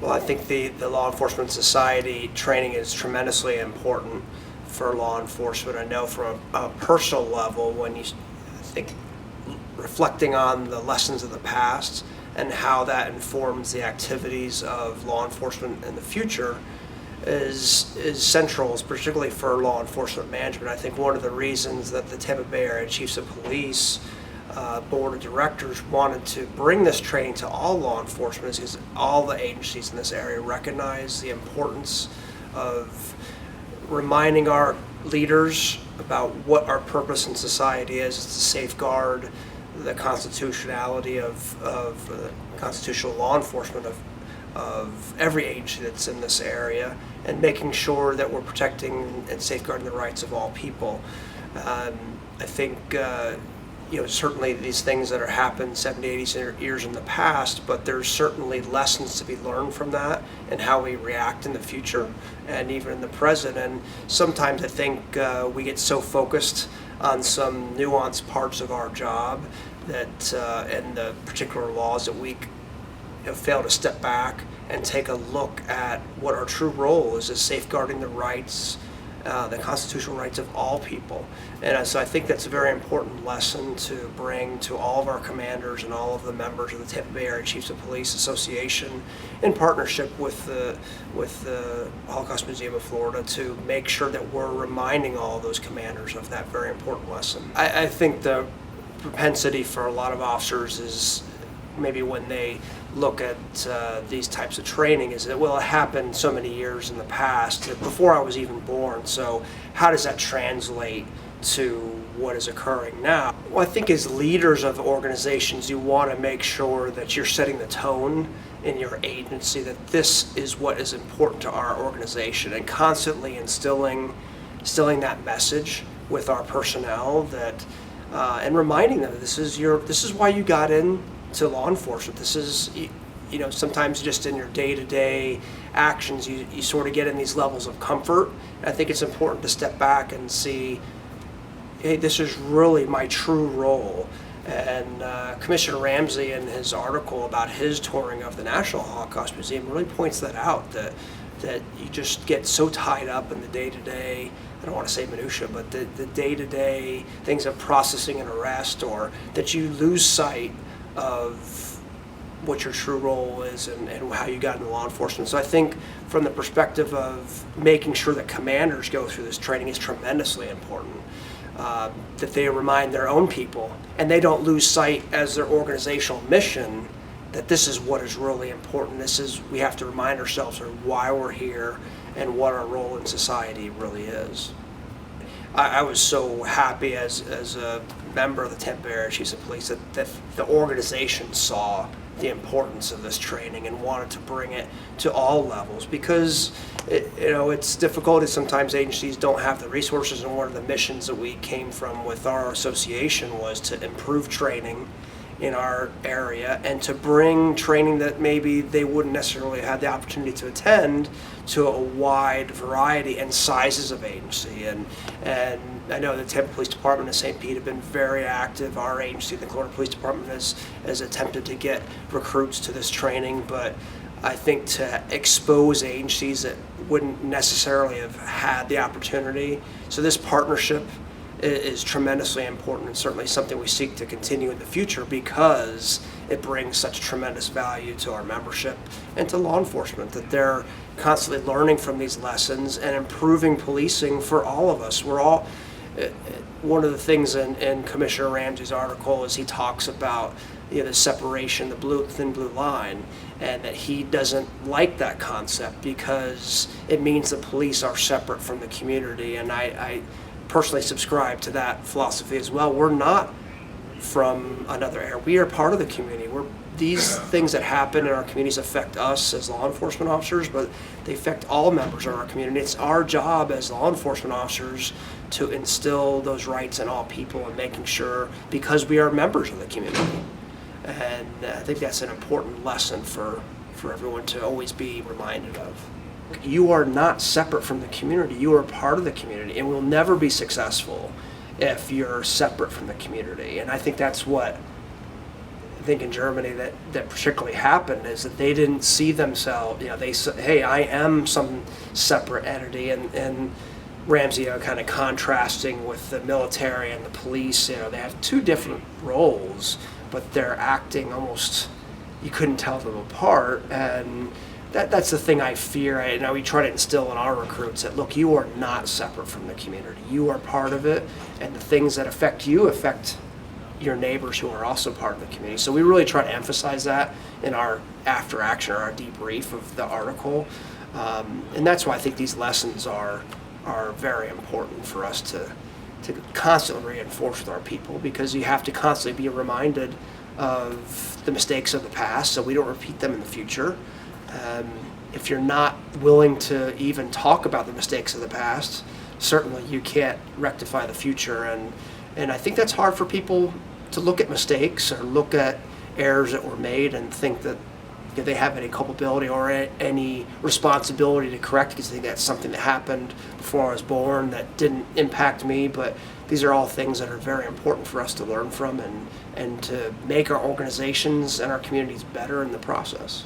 Well, I think the law enforcement society training is tremendously important for law enforcement. I know from a personal level, when you think reflecting on the lessons of the past and how that informs the activities of law enforcement in the future is central, particularly for law enforcement management. I think one of the reasons that the Tampa Bay Area Chiefs of Police Board of Directors wanted to bring this training to all law enforcement is because all the agencies in this area recognize the importance of reminding our leaders about what our purpose in society is. It's to safeguard the constitutionality of constitutional law enforcement of every agency that's in this area, and making sure that we're protecting and safeguarding the rights of all people. I think certainly these things that are happened 70, 80 years in the past, but there's certainly lessons to be learned from that and how we react in the future and even in the present. And sometimes I think we get so focused on some nuanced parts of our job that and the particular laws that we fail to step back and take a look at what our true role is safeguarding the rights, the constitutional rights of all people. And so I think that's a very important lesson to bring to all of our commanders and all of the members of the Tampa Bay Area Chiefs of Police Association in partnership with the Holocaust Museum of Florida to make sure that we're reminding all of those commanders of that very important lesson. I think the propensity for a lot of officers is maybe when they look at these types of training is that, well, it happened so many years in the past, before I was even born, so how does that translate to what is occurring now? Well, I think as leaders of organizations, you want to make sure that you're setting the tone in your agency, that this is what is important to our organization, and constantly instilling that message with our personnel, that and reminding them that this is why you got into law enforcement. This is, sometimes just in your day-to-day actions, you sort of get in these levels of comfort. And I think it's important to step back and see, hey, this is really my true role. And Commissioner Ramsey, in his article about his touring of the National Holocaust Museum, really points that out, that you just get so tied up in the day-to-day, I don't want to say minutia, but the day-to-day things of processing an arrest, or that you lose sight of what your true role is and how you got into law enforcement. So I think from the perspective of making sure that commanders go through this training is tremendously important, that they remind their own people and they don't lose sight as their organizational mission that this is what is really important. We have to remind ourselves of why we're here and what our role in society really is. I was so happy as a member of the Tampa Bay Area Chiefs of Police that the organization saw the importance of this training and wanted to bring it to all levels, because it's difficult. Sometimes agencies don't have the resources, and one of the missions that we came from with our association was to improve training in our area and to bring training that maybe they wouldn't necessarily have the opportunity to attend to a wide variety and sizes of agency. And I know the Tampa Police Department and St. Pete have been very active. Our agency, the Florida Police Department, has attempted to get recruits to this training, but I think to expose agencies that wouldn't necessarily have had the opportunity. So this partnership is tremendously important, and certainly something we seek to continue in the future, because it brings such tremendous value to our membership and to law enforcement, that they're constantly learning from these lessons and improving policing for all of us. We're all, one of the things in Commissioner Ramsey's article is he talks about the separation, the thin blue line, and that he doesn't like that concept because it means the police are separate from the community. And I personally subscribe to that philosophy as well. We're not from another area. We are part of the community. These things that happen in our communities affect us as law enforcement officers, but they affect all members of our community. It's our job as law enforcement officers to instill those rights in all people, and making sure, because we are members of the community. And I think that's an important lesson for everyone to always be reminded of. You are not separate from the community. You are part of the community, and will never be successful if you're separate from the community. And I think that's what think in Germany that particularly happened is that they didn't see themselves, they said, hey, I am some separate entity, and Ramsey, kind of contrasting with the military and the police, they have two different roles, but they're acting almost, you couldn't tell them apart, and that's the thing I fear. We try to instill in our recruits that, look, you are not separate from the community. You are part of it, and the things that affect you affect your neighbors who are also part of the community. So we really try to emphasize that in our after action or our debrief of the article. And that's why I think these lessons are very important for us to constantly reinforce with our people, because you have to constantly be reminded of the mistakes of the past so we don't repeat them in the future. If you're not willing to even talk about the mistakes of the past, certainly you can't rectify the future. And I think that's hard for people to look at mistakes or look at errors that were made and think that they have any culpability or any responsibility to correct, because I think that's something that happened before I was born that didn't impact me. But these are all things that are very important for us to learn from and to make our organizations and our communities better in the process.